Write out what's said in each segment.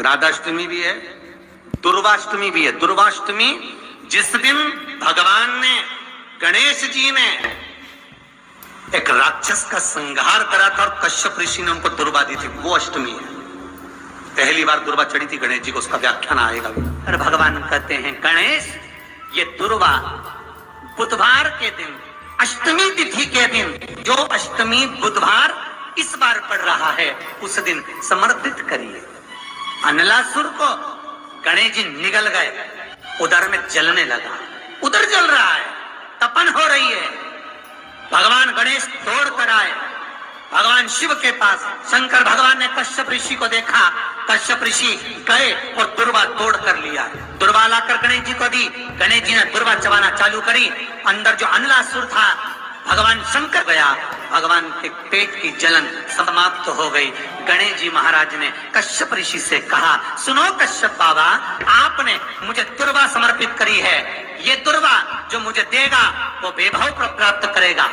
राधाष्टमी भी है, दुर्वाष्टमी भी है। दुर्वाष्टमी जिस दिन भगवान ने, गणेश जी ने एक राक्षस का संहार करा था और कश्यप ऋषि ने उनको दुर्वा दी थी, वो अष्टमी है। पहली बार दुर्वा चढ़ी थी गणेश जी को, उसका व्याख्यान आएगा। और भगवान कहते हैं गणेश, ये दुर्वा बुधवार के दिन, अष्टमी तिथि के दिन, जो अष्टमी बुधवार इस बार पड़ रहा है, उस दिन समर्पित करिए। अनलासुर को गणेश जी निगल गए, उधर में जलने लगा, उधर जल रहा है, तपन हो रही है। भगवान गणेश दौड़ कर आए भगवान शिव के पास। शंकर भगवान ने कश्यप ऋषि को देखा, कश्यप ऋषि गए और दुर्वा तोड़ कर लिया। दुर्वा लाकर गणेश जी को दी, गणेश जी ने दुर्वा चबाना चालू करी। अंदर जो अनलासुर था, भगवान शंकर गया, भगवान के पेट की जलन समाप्त हो गई। गणेश जी महाराज ने कश्यप ऋषि से कहा, सुनो कश्यप बाबा, आपने मुझे दुर्वा समर्पित करी है, ये दुर्वा जो मुझे देगा वो वैभव प्राप्त करेगा,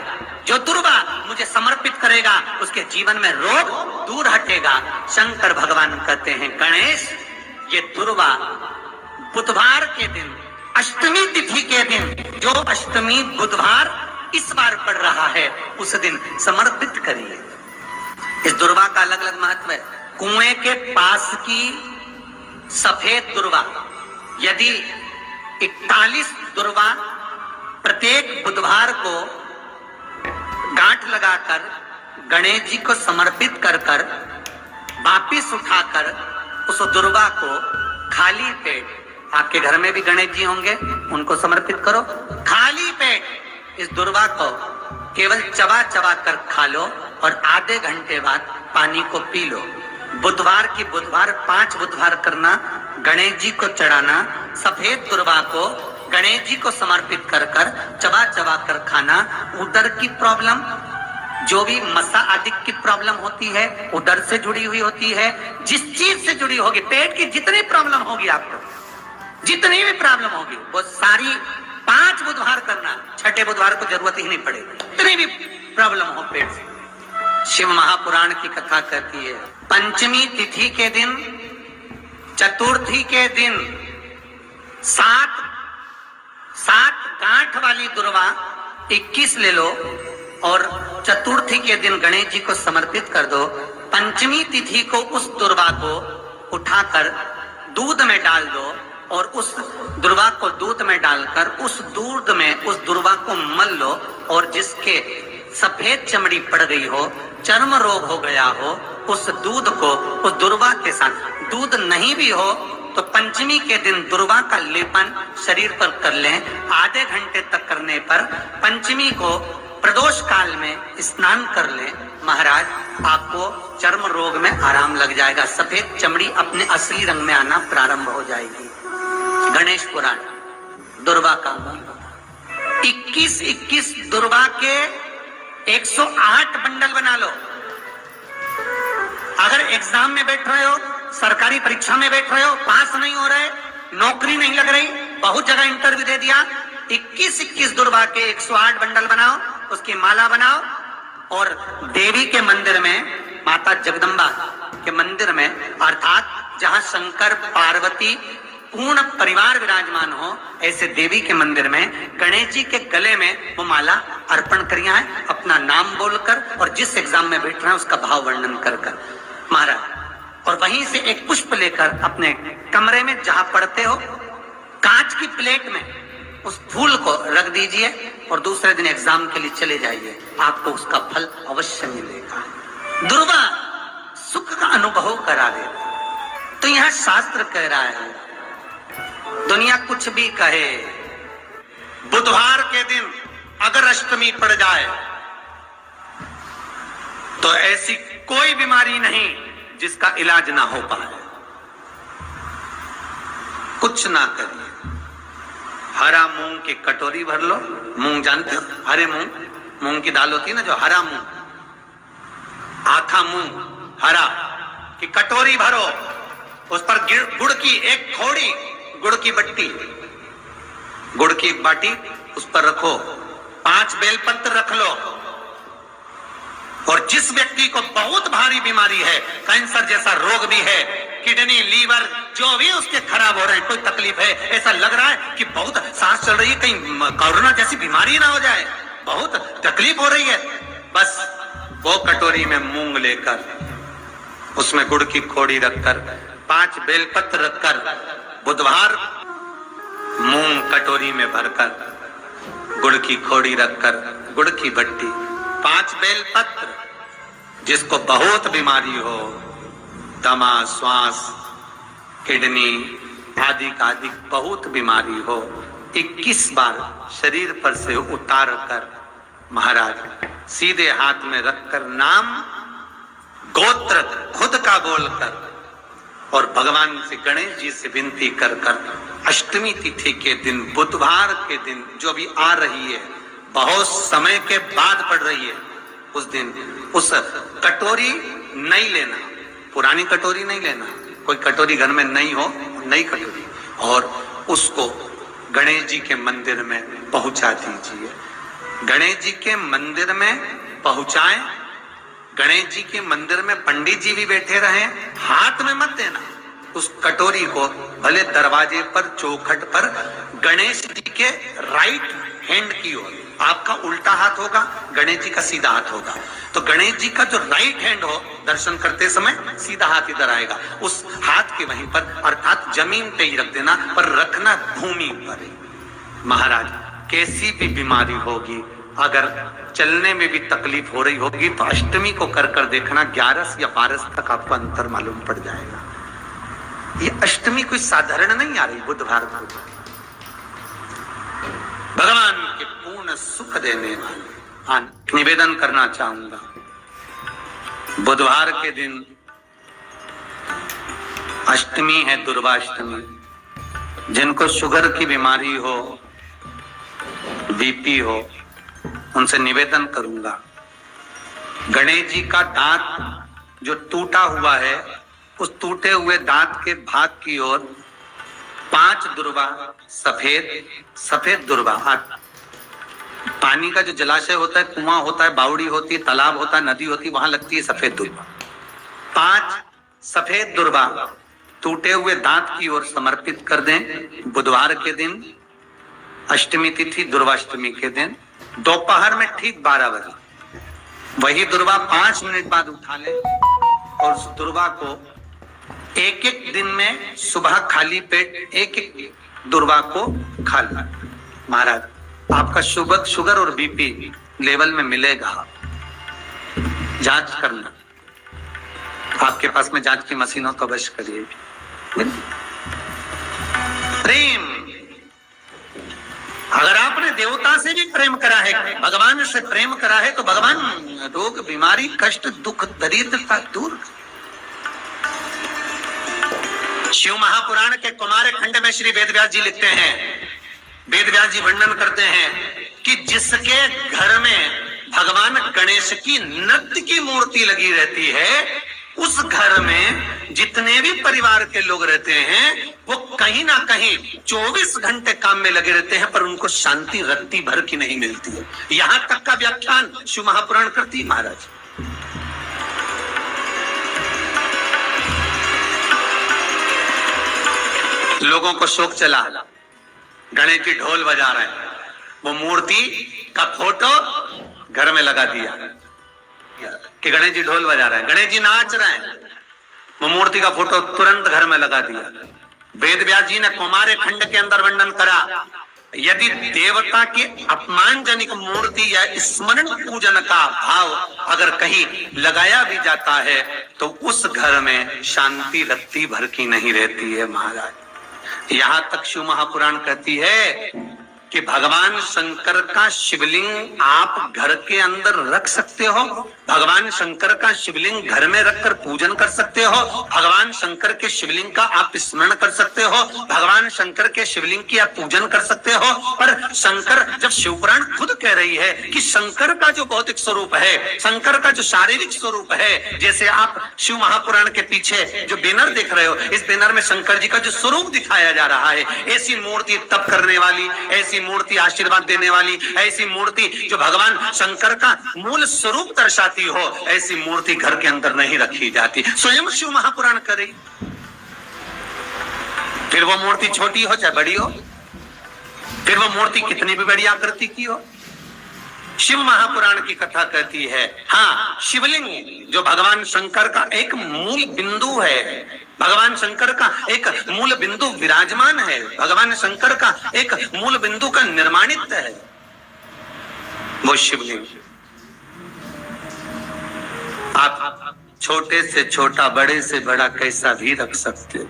जो दुर्वा मुझे समर्पित करेगा उसके जीवन में रोग दूर हटेगा। शंकर भगवान कहते हैं गणेश, ये दुर्वा बुधवार के दिन, अष्टमी तिथि के दिन, जो अष्टमी बुधवार इस बार पड़ रहा है, उस दिन समर्पित करिए। इस दुर्वा का अलग अलग महत्व है। कुएं के पास की सफेद दुर्वा, यदि 41 दुर्वा प्रत्येक बुधवार को गांठ लगाकर गणेश जी को समर्पित कर कर वापिस उठाकर उस दुर्वा को खाली पेट, आपके घर में भी गणेश जी होंगे, उनको समर्पित करो। खाली पेट इस दुर्वा को केवल चबा चबा कर खा लो और आधे घंटे बाद पानी को पी लो। बुधवार की बुधवार 5 बुधवार करना, गणेश जी को चढ़ाना, सफेद दुर्वा को गणेश जी को समर्पित कर कर चबा चबा कर खाना। उदर की प्रॉब्लम, जो भी मसा आदि की प्रॉब्लम होती है, उदर से जुड़ी हुई होती है, जिस चीज से जुड़ी होगी, पेट की जितनी प्रॉब्लम होगी, आपको जितनी भी प्रॉब्लम होगी, वो सारी 5 बुधवार करना, छठे बुधवार को जरूरत ही नहीं पड़ेगी, जितनी भी प्रॉब्लम हो पेट से। शिव महापुराण की कथा कहती है, पंचमी तिथि के दिन, चतुर्थी के दिन 7 गांठ वाली दुर्वा 21 ले लो और चतुर्थी के दिन गणेश जी को समर्पित कर दो। पंचमी तिथि को उस दुर्वा को उठाकर दूध में डाल दो और उस दुर्वा को दूध में डालकर उस दूध में उस दुर्वा को मल लो, और जिसके सफेद चमड़ी पड़ गई हो, चर्म रोग हो गया हो, उस दूध को उस दुर्वा के साथ, दूध नहीं भी हो तो पंचमी के दिन दुर्वा का लेपन शरीर पर कर लें। आधे घंटे तक करने पर पंचमी को प्रदोष काल में स्नान कर लें। महाराज, आपको चर्म रोग में आराम लग जाएगा, सफेद चमड़ी अपने असली रंग में आना प्रारंभ हो जाएगी। गणेश पुराण दुर्वा का 21 दुर्वा के 108 बंडल बना लो। अगर एग्जाम में बैठ रहे हो, सरकारी परीक्षा में बैठ रहे हो, पास नहीं हो रहे, नौकरी नहीं लग रही, बहुत जगह इंटरव्यू दे दिया, 21 दुर्वा के 108 बंडल बनाओ, उसकी माला बनाओ और देवी के मंदिर में, माता जगदम्बा के मंदिर में, अर्थात जहां शंकर पार्वती पूर्ण परिवार विराजमान हो, ऐसे देवी के मंदिर में गणेश जी के गले में वो माला अर्पण करिया है, अपना नाम बोलकर और जिस एग्जाम में बैठ रहे हैं उसका भाव वर्णन कर कर महाराज। और वहीं से एक पुष्प लेकर अपने कमरे में जहां पढ़ते हो, कांच की प्लेट में उस फूल को रख दीजिए और दूसरे दिन एग्जाम के लिए चले जाइए, आपको उसका फल अवश्य मिलेगा। दुर्वा सुख का अनुभव करा देगा। तो यहां शास्त्र कह रहा है, दुनिया कुछ भी कहे, बुधवार के दिन अगर अष्टमी पड़ जाए तो ऐसी कोई बीमारी नहीं जिसका इलाज ना हो पाए। कुछ ना करिए, हरा मूंग की कटोरी भर लो। मूंग जानते हो, हरे मूंग की दाल होती है ना, जो हरा मूंग, आखा मूंग हरा की कटोरी भरो, उस पर गुड़ की एक खोड़ी, गुड़ की बट्टी, गुड़ की एक बाटी उस पर रखो, 5 बेलपत्र रख लो, और जिस व्यक्ति को बहुत भारी बीमारी है, कैंसर जैसा रोग भी है, किडनी, लीवर जो भी उसके खराब हो रहे हैं, कोई तकलीफ है, ऐसा लग रहा है कि बहुत सांस चल रही है, कहीं कोरोना जैसी बीमारी ना हो जाए, बहुत तकलीफ हो रही है, बस वो कटोरी में मूंग लेकर, उसमें गुड़ की खोड़ी रखकर, 5 बेलपत्र रखकर, बुधवार मूंग कटोरी में भरकर, गुड़ की खोड़ी रखकर, गुड़ की भट्टी, 5 बेलपत्र, जिसको बहुत बीमारी हो, दमा, श्वास, किडनी आदि का आदि बहुत बीमारी हो, 21 बार शरीर पर से उतार कर महाराज सीधे हाथ में रखकर नाम गोत्र खुद का बोलकर और भगवान से गणेश जी से विनती कर कर अष्टमी तिथि के दिन, बुधवार के दिन जो भी आ रही है, बहुत समय के बाद पड़ रही है, उस दिन उस कटोरी नहीं लेना, पुरानी कटोरी नहीं लेना, कोई कटोरी घर में नहीं हो, नई कटोरी, और उसको गणेश जी के मंदिर में पहुंचा दीजिए। गणेश जी के मंदिर में पहुंचाएं, गणेश जी के मंदिर में पंडित जी भी बैठे रहे, हाथ में मत देना उस कटोरी को, भले दरवाजे पर, चौखट पर, गणेश जी के राइट हैंड की ओर, आपका उल्टा हाथ होगा, गणेश जी का सीधा हाथ होगा, तो गणेश जी का जो राइट हैंड हो, दर्शन करते समय सीधा हाथ इधर आएगा, उस हाथ के वहीं पर, अर्थात जमीन पे ही रख देना, पर रखना भूमि पर। महाराज कैसी भी बीमारी होगी, अगर चलने में भी तकलीफ हो रही होगी, तो अष्टमी को कर कर देखना, 11 या 12 तक आपको अंतर मालूम पड़ जाएगा। ये अष्टमी कोई साधारण नहीं आ रही, बुधवार को भगवान के पूर्ण सुख देने वाले। निवेदन करना चाहूंगा, बुधवार के दिन अष्टमी है, दुर्वाष्टमी, जिनको शुगर की बीमारी हो, बीपी हो, उनसे निवेदन करूंगा, गणेश जी का दांत जो टूटा हुआ है, उस टूटे हुए दांत के भाग की ओर 5 दुर्वा, सफेद दुर्वा, पानी का जो जलाशय होता है, कुआं होता है, बावड़ी होती है, तालाब होता है, नदी होती है, वहां लगती है सफेद दुर्वा, 5 सफेद दुर्वा टूटे हुए दांत की ओर समर्पित कर दें। बुधवार के दिन, अष्टमी तिथि, दुर्वाष्टमी के दिन, दोपहर में ठीक 12 बजे वही दुर्वा 5 मिनट बाद उठा ले और उस दुर्वा को एक दिन में सुबह खाली पेट एक दुर्वा को खा लें। महाराज आपका शुगर और बीपी लेवल में मिलेगा, जांच करना, आपके पास में जांच की मशीन हो तो अवश्य करिए। प्रेम, अगर आपने देवता से भी प्रेम करा है, भगवान से प्रेम करा है, तो भगवान रोग, बीमारी, कष्ट, दुख, दरिद्रता दूर। शिव महापुराण के कुमार खंड में श्री वेदव्यास जी लिखते हैं, वेदव्यास जी वर्णन करते हैं कि जिसके घर में भगवान गणेश की नृत्य की मूर्ति लगी रहती है, उस घर में जितने भी परिवार के लोग रहते हैं, वो कहीं ना कहीं 24 घंटे काम में लगे रहते हैं, पर उनको शांति रत्ती भर की नहीं मिलती है। यहां तक का व्याख्यान शिव महापुराण करती है महाराज। लोगों को शोक चला, गणेश जी ढोल बजा रहे हैं, वो मूर्ति का फोटो घर में लगा दिया कि गणेश जी ढोल बजा रहे हैं, गणेश जी नाच रहे हैं, वो मूर्ति का फोटो तुरंत घर में लगा दिया। वेदव्यास जी ने कुमार खंड के अंदर वर्णन करा, यदि देवता की अपमानजनक मूर्ति या स्मरण पूजन का भाव अगर कहीं लगाया भी जाता है, तो उस घर में शांति रत्ती भर की नहीं रहती है महाराज। यहां तक शिव महापुराण कहती है कि भगवान शंकर का शिवलिंग आप घर के अंदर रख सकते हो, भगवान शंकर का शिवलिंग घर में रखकर पूजन कर सकते हो, भगवान शंकर के शिवलिंग का आप स्मरण कर सकते हो, भगवान शंकर के शिवलिंग की आप पूजन कर सकते हो। पर शंकर, जब शिवपुराण खुद कह रही है कि शंकर का जो भौतिक स्वरूप है, शंकर का जो शारीरिक स्वरूप है, जैसे आप शिव महापुराण के पीछे जो बैनर देख रहे हो, इस बैनर में शंकर जी का जो स्वरूप दिखाया जा रहा है, ऐसी मूर्ति तप करने वाली, ऐसी मूर्ति आशीर्वाद देने वाली, ऐसी मूर्ति जो भगवान शंकर का मूल स्वरूप दर्शाती हो, ऐसी मूर्ति घर के अंदर नहीं रखी जाती। स्वयं शिव महापुराण करे, फिर वो मूर्ति छोटी हो चाहे बड़ी हो, फिर वो मूर्ति कितनी भी बड़ी आकृति की हो। शिव महापुराण की कथा कहती है, हाँ, शिवलिंग जो भगवान शंकर का एक मूल बिंदु है, भगवान शंकर का एक मूल बिंदु विराजमान है, भगवान शंकर का एक मूल बिंदु का निर्माणित है वो शिवलिंग। आप छोटे से छोटा, बड़े से बड़ा कैसा भी रख सकते हो।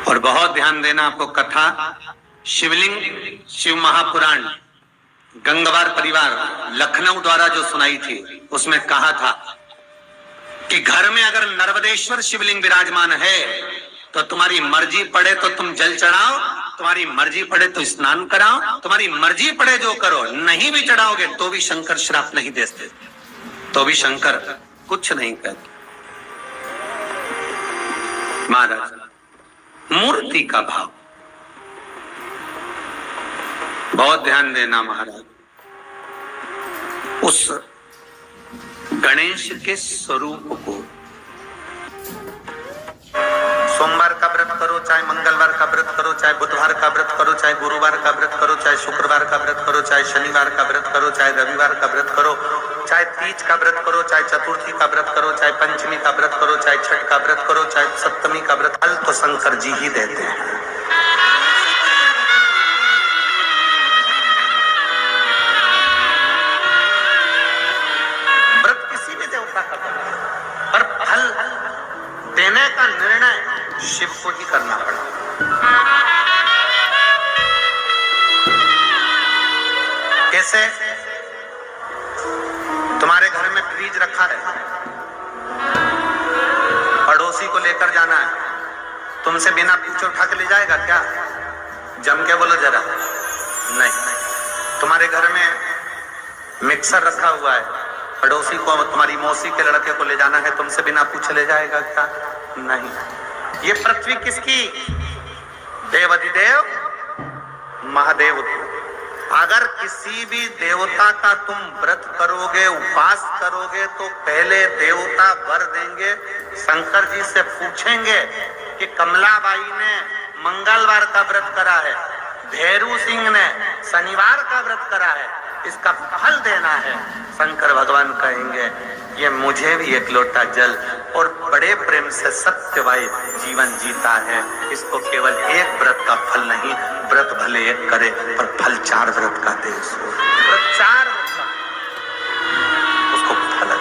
और बहुत ध्यान देना आपको, कथा शिवलिंग शिव महापुराण गंगवार परिवार लखनऊ द्वारा जो सुनाई थी, उसमें कहा था कि घर में अगर नर्मदेश्वर शिवलिंग विराजमान है तो तुम्हारी मर्जी पड़े तो तुम जल चढ़ाओ, तुम्हारी मर्जी पड़े तो स्नान कराओ, तुम्हारी मर्जी पड़े जो करो, नहीं भी चढ़ाओगे तो भी शंकर श्राप नहीं देते, तो भी शंकर कुछ नहीं कहते। महाराज, मूर्ति का भाव बहुत ध्यान देना महाराज। उस गणेश के स्वरूप को सोमवार का व्रत करो, चाहे मंगलवार का व्रत करो, चाहे बुधवार का व्रत करो, चाहे गुरुवार का व्रत करो, चाहे शुक्रवार का व्रत करो, चाहे शनिवार का व्रत करो, चाहे रविवार का व्रत करो, चाहे तीज का व्रत करो, चाहे चतुर्थी का व्रत करो, चाहे पंचमी का व्रत करो, चाहे छठ का व्रत करो, चाहे सप्तमी का व्रत, फल तो शंकर जी ही देते हैं। व्रत किसी भी देवता का करो, पर फल देने का निर्णय शिव को ही करना पड़ा। कैसे? तुम्हारे घर में फ्रिज रखा है, पड़ोसी को लेकर जाना है, तुमसे बिना पूछे उठा के ले जाएगा क्या? जम के बोलो जरा। नहीं। तुम्हारे घर में मिक्सर रखा हुआ है, पड़ोसी को, तुम्हारी मौसी के लड़के को ले जाना है, तुमसे बिना पूछे ले जाएगा क्या? नहीं। ये पृथ्वी किसकी? देवाधिदेव महादेव। अगर किसी भी देवता का तुम व्रत करोगे, उपवास करोगे, तो पहले देवता वर देंगे, शंकर जी से पूछेंगे कि कमलाबाई ने मंगलवार का व्रत करा है, भैरू सिंह ने शनिवार का व्रत करा है, इसका फल देना है। शंकर भगवान कहेंगे ये मुझे भी एक लोटा जल और बड़े प्रेम से सत्यवाई जीवन जीता है, इसको केवल एक व्रत का फल नहीं, व्रत भले एक करे पर फल 4 व्रत का दे, व्रत 4 व्रत का उसको फल दे।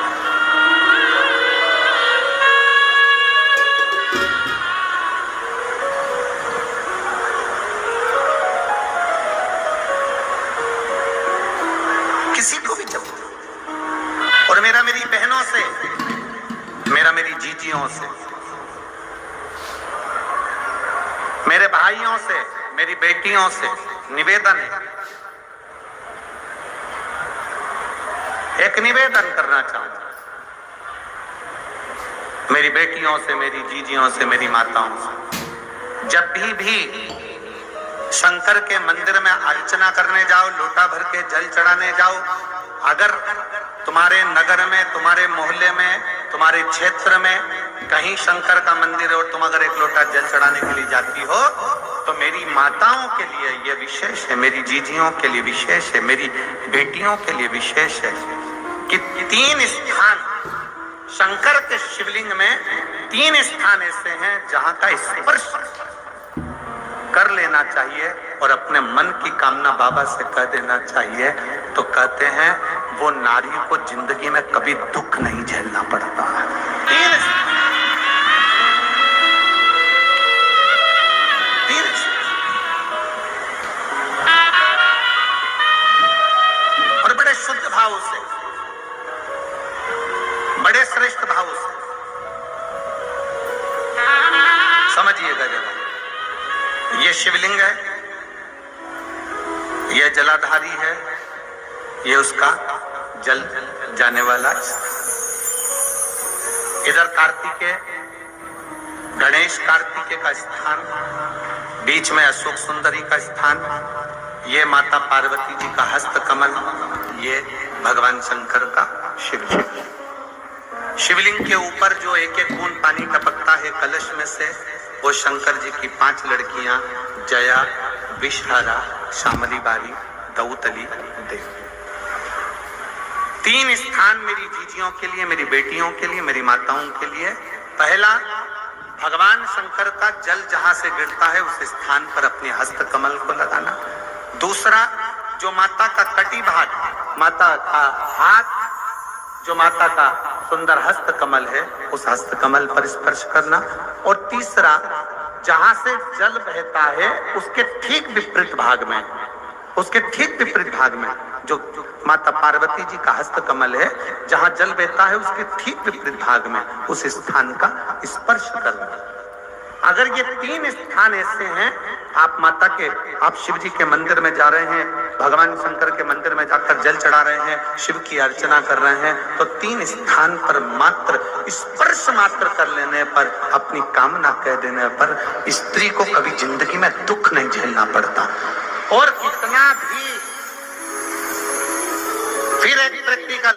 किसी को भी जब, और मेरा मेरी बहनों से, मेरा मेरी जीजियों से, मेरे भाइयों से, मेरी बेटियों से निवेदन है, एक निवेदन करना चाहूंगा, मेरी बेटियों से, मेरी जीजियों से, मेरी माताओं से, जब भी शंकर के मंदिर में अर्चना करने जाओ, लोटा भर के जल चढ़ाने जाओ, अगर तुम्हारे नगर में, तुम्हारे मोहल्ले में, तुम्हारे क्षेत्र में कहीं शंकर का मंदिर है और तुम अगर एक लोटा जल चढ़ाने के लिए जाती हो, तो मेरी माताओं के लिए यह विशेष है, मेरी जीजियों के लिए विशेष है, मेरी बेटियों के लिए विशेष है कि 3 स्थान शंकर के शिवलिंग में, 3 स्थान ऐसे हैं जहां का स्पर्श कर लेना चाहिए और अपने मन की कामना बाबा से कह देना चाहिए। तो कहते हैं वो नारी को जिंदगी में कभी दुख नहीं झेलना पड़ता है। और बड़े शुद्ध भाव से, बड़े श्रेष्ठ भाव से समझिएगा जरा। ये शिवलिंग है, ये जलाधारी है, ये उसका जल जाने वाला। इधर कार्तिकेय, गणेश कार्तिकेय का स्थान, बीच में अशोक सुंदरी का स्थान, ये माता पार्वती जी का हस्त कमल, ये भगवान शंकर का शिवलिंग। शिवलिंग के ऊपर जो एक एक बूंद पानी टपकता है कलश में से, वो शंकर जी की 5 लड़कियां जया, विषहारा, श्यामली बारी, दौतली, देव। 3 स्थान मेरी जीजियों के लिए, मेरी बेटियों के लिए, मेरी माताओं के लिए। पहला, भगवान शंकर का जल जहां से गिरता है उस स्थान पर अपने हस्त कमल को लगाना। दूसरा, जो माता का कटी भाग, माता का हाथ, जो माता का सुंदर हस्त कमल है, उस हस्त कमल पर स्पर्श करना। और तीसरा, जहां से जल बहता है उसके ठीक विपरीत भाग में, उसके ठीक विपरीत भाग में जो माता पार्वती जी का हस्त कमल है, जहां जल बहता है उसके ठीक विपरीत भाग में उस स्थान का स्पर्श करना। अगर ये 3 स्थान ऐसे हैं, आप माता के, आप शिव जी के मंदिर में जा रहे हैं, भगवान शंकर के मंदिर में जाकर जल चढ़ा रहे हैं, शिव की अर्चना कर रहे हैं, तो 3 स्थान पर मात्र स्पर्श मात्र कर लेने पर, अपनी कामना कह देने पर स्त्री को कभी जिंदगी में दुख नहीं झेलना पड़ता। और इतना भी